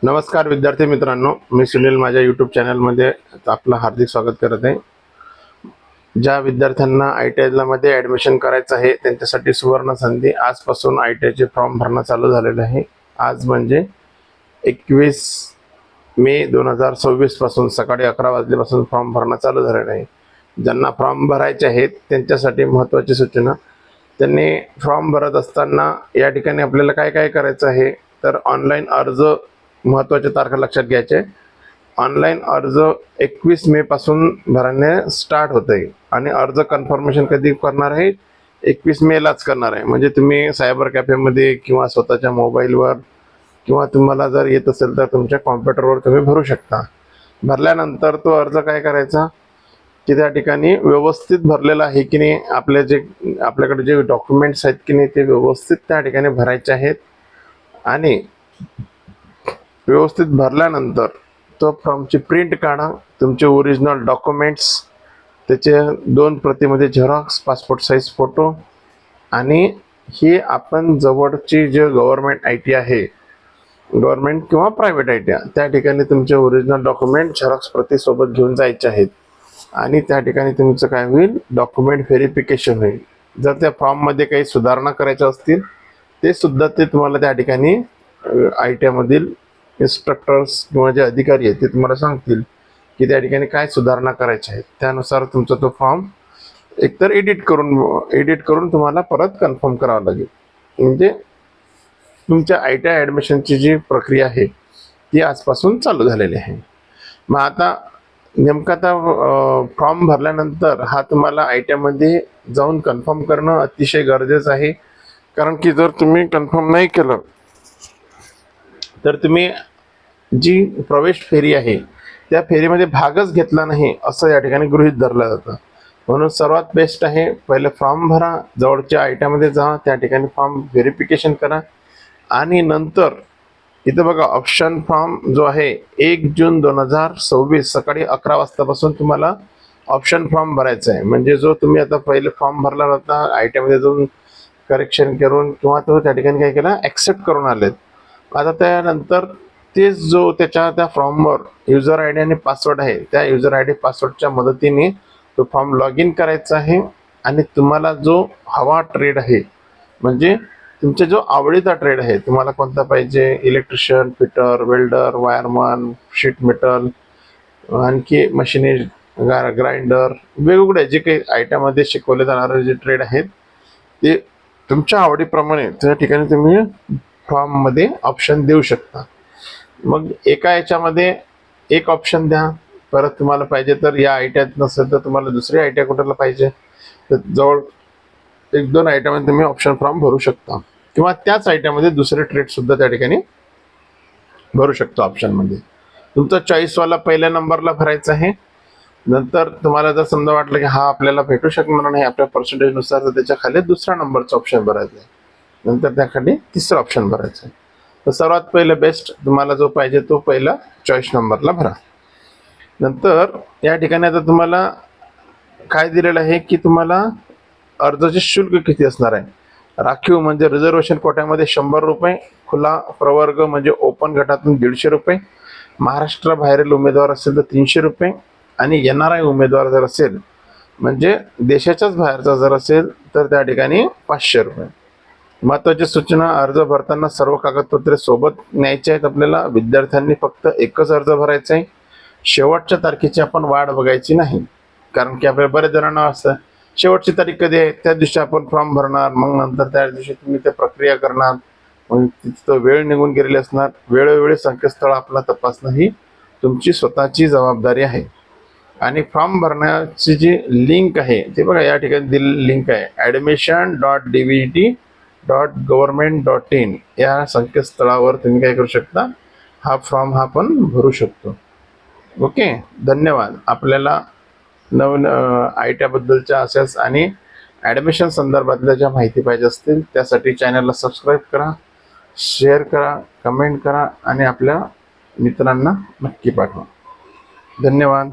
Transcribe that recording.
नमस्कार विद्यार्थी मित्रांनो, मी सुनील माझ्या यूट्यूब चॅनलमध्ये आपलं हार्दिक स्वागत करत आहे. ज्या विद्यार्थ्यांना ITI मध्ये ॲडमिशन करायचं आहे त्यांच्यासाठी सुवर्ण संधी. आजपासून ITIचे फॉर्म भरणं चालू झालेलं आहे. आज म्हणजे 21 मे 2026 पासून सकाळी 11 वाजल्यापासून फॉर्म भरणं चालू झालेलं आहे. ज्यांना फॉर्म भरायचे आहेत त्यांच्यासाठी महत्त्वाची सूचना. त्यांनी फॉर्म भरत असताना या ठिकाणी आपल्याला काय काय करायचं आहे तर ऑनलाईन अर्ज, महत्त्वाच्या तारखा लक्षात घ्यायचे. ऑनलाईन अर्ज 21 मे पासून भरणे स्टार्ट होत आहे आणि अर्ज कन्फर्मेशन कधी करणार आहे? 21 मेलाच करणार आहे. म्हणजे तुम्ही सायबर कॅफेमध्ये किंवा स्वतःच्या मोबाईलवर किंवा तुम्हाला जर येत असेल तर तुमच्या कॉम्प्युटरवर तुम्ही भरू शकता. भरल्यानंतर तो अर्ज काय करायचा की त्या ठिकाणी व्यवस्थित भरलेला आहे की नाही, आपल्याकडे जे डॉक्युमेंट्स आहेत की नाही ते व्यवस्थित त्या ठिकाणी भरायचे आहेत. आणि व्यवस्थित भरल्यानंतर तो फॉर्मची प्रिंट काढा. तुमचे ओरिजिनल डॉक्युमेंट्स, त्याचे 2 प्रतीमध्ये झेरॉक्स, पासपोर्ट साईज फोटो आणि ही आपण जवळची जे गव्हर्नमेंट ITI आहे, गव्हर्नमेंट किंवा प्रायव्हेट ITI, त्या ठिकाणी तुमचे ओरिजिनल डॉक्युमेंट झेरॉक्स प्रती सोबत घेऊन जायचे आहेत. आणि त्या ठिकाणी तुमचं काय होईल, डॉक्युमेंट व्हेरिफिकेशन होईल. जर त्या फॉर्ममध्ये काही सुधारणा करायच्या असतील ते सुद्धा ते तुम्हाला त्या ठिकाणी ITI मधील इन्स्ट्रक्टर्स किंवा जे अधिकारी आहेत ते तुम्हाला सांगतील की त्या ठिकाणी काय सुधारणा करायच्या आहेत. त्यानुसार तुमचा तो फॉर्म एकतर एडिट करून तुम्हाला परत कन्फर्म करावं लागेल. म्हणजे तुमच्या ITI ॲडमिशनची जी प्रक्रिया आहे ती आजपासून चालू झालेली आहे. मग आता फॉर्म भरल्यानंतर हा तुम्हाला ITI मध्ये जाऊन कन्फर्म करणं अतिशय गरजेचं आहे. कारण की जर तुम्ही कन्फर्म नाही केलं तर तुम्ही जी प्रवेश फेरी आहे त्या फेरीमध्ये भागच घेतला नाही असं या ठिकाणी गृहीत धरलं जातं. म्हणून सर्वात बेस्ट आहे, पहिले फॉर्म भरा, जवळच्या ITI मध्ये जा, त्या ठिकाणी फॉर्म व्हेरिफिकेशन करा आणि नंतर इथं बघा ऑप्शन फॉर्म जो आहे 1 जून 2026 सकाळी 11 वाजतापासून तुम्हाला ऑप्शन फॉर्म भरायचा आहे. म्हणजे जो तुम्ही आता पहिले फॉर्म भरला होता ITI मध्ये जाऊन करेक्शन करून किंवा तो त्या ठिकाणी काय केला, ॲक्सेप्ट करून आलेत. आता त्यानंतर तेच जो त्या फॉर्मवर युजर ID आणि पासवर्ड आहे, त्या युजर ID पासवर्डच्या मदतीने तो फॉर्म लॉग इन करायचा आहे. आणि तुम्हाला जो हवा ट्रेड आहे, म्हणजे तुमचा जो आवडीचा ट्रेड आहे, तुम्हाला कोणता पाहिजे, electrician, fitter, welder, wireman, sheet metal, आणखी मशिनिस्ट, ग्राइंडर, वेगवेगळे जे काही ITI मध्ये शिकवले जाणारे जे ट्रेड आहेत ते तुमच्या आवडीप्रमाणे त्या ठिकाणी तुम्ही फॉर्ममध्ये ऑप्शन देऊ शकता. मग एका याच्यामध्ये एक ऑप्शन द्या. परत तुम्हाला पाहिजे तर या ITI नसेल तर तुम्हाला दुसरी ITI कुठला पाहिजे तर जवळ 1-2 ITI मध्ये तुम्ही ऑप्शन फॉर्म भरू शकता किंवा त्याच ITI मध्ये दुसरे ट्रेड सुद्धा त्या ठिकाणी भरू शकतो. ऑप्शनमध्ये तुमचा चॉईसवाला पहिल्या नंबरला भरायचा आहे. नंतर तुम्हाला जर समजा वाटलं की हा आपल्याला भेटू शकणार नाही आपल्या पर्सेंटेजनुसार तर त्याच्या खाली दुसऱ्या नंबरचा ऑप्शन भरायचा आहे. नंतर त्याखाली तिसरं ऑप्शन भरायचं आहे. तर सर्वात पहिलं बेस्ट तुम्हाला जो पाहिजे तो पहिला चॉईस नंबरला भरा. नंतर या ठिकाणी आता तुम्हाला काय दिलेलं आहे की तुम्हाला अर्जाचे शुल्क किती असणार आहे. राखीव म्हणजे रिझर्वेशन कोट्यामध्ये 100 रुपये, खुला प्रवर्ग म्हणजे ओपन गटातून 150 रुपये, महाराष्ट्राबाहेरील उमेदवार असेल तर 300 रुपये आणि NRI उमेदवार जर असेल म्हणजे देशाच्याच बाहेरचा जर असेल तर त्या ठिकाणी 500 रुपये. महत्त्वाची सूचना, अर्ज भरताना सर्व कागदपत्रे सोबत न्यायचे आहेत. आपल्याला विद्यार्थ्यांनी फक्त एकच अर्ज भरायचा आहे. शेवटच्या तारखेची आपण वाट बघायची नाही. कारण की आपल्याला बरेच जणांना असं शेवटची तारीख कधी आहे त्या दिवशी आपण फॉर्म भरणार, मग नंतर त्या दिवशी तुम्ही ते प्रक्रिया करणार, मग तिथं वेळ निघून गेलेली असणार. वेळोवेळी संकेतस्थळ आपला तपासणं ही तुमची स्वतःची जबाबदारी आहे. आणि फॉर्म भरण्याची जी लिंक आहे ते बघा या ठिकाणी दिलेली लिंक आहे admission.dvt.government.in या संकेतस्थळावर तुम्ही काय करू शकता, हा फॉर्म हा पण भरू शकतो. ओके, धन्यवाद. आपल्याला नवीन ITI बद्दलच्या असेच आणि ॲडमिशन संदर्भातल्या ज्या माहिती पाहिजे असतील त्यासाठी चॅनलला सबस्क्राईब करा, शेअर करा, कमेंट करा आणि आपल्या मित्रांना नक्की पाठवा. धन्यवाद.